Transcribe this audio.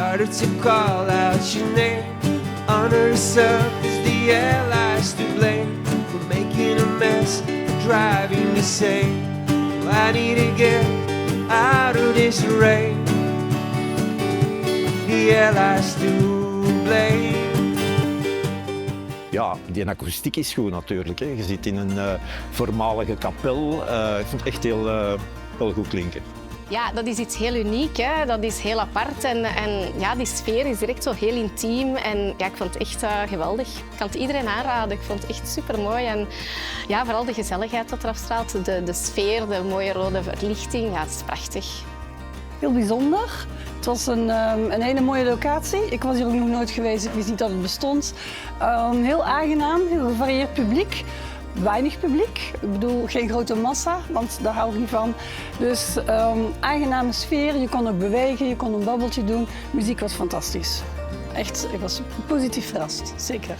harder to call out your name. Under the surface, the allies to blame for making a mess, for driving me sane. Well, I need to get out of this rain. The allies to blame. Ja, die akoestiek is goed natuurlijk. Hè. Je zit in een voormalige kapel. Ik vond het echt heel goed klinken. Ja, dat is iets heel uniek, hè. Dat is heel apart en ja, die sfeer is direct zo heel intiem en ja, ik vond het echt geweldig. Ik kan het iedereen aanraden, ik vond het echt supermooi en ja, vooral de gezelligheid dat eraf straalt, de sfeer, de mooie rode verlichting, ja, het is prachtig. Heel bijzonder. Het was een hele mooie locatie. Ik was hier ook nog nooit geweest, ik wist niet dat het bestond. Heel aangenaam, heel gevarieerd publiek. Weinig publiek, ik bedoel geen grote massa, want daar hou ik niet van. Dus aangename sfeer, je kon ook bewegen, je kon een babbeltje doen. Muziek was fantastisch. Echt, ik was positief verrast, zeker.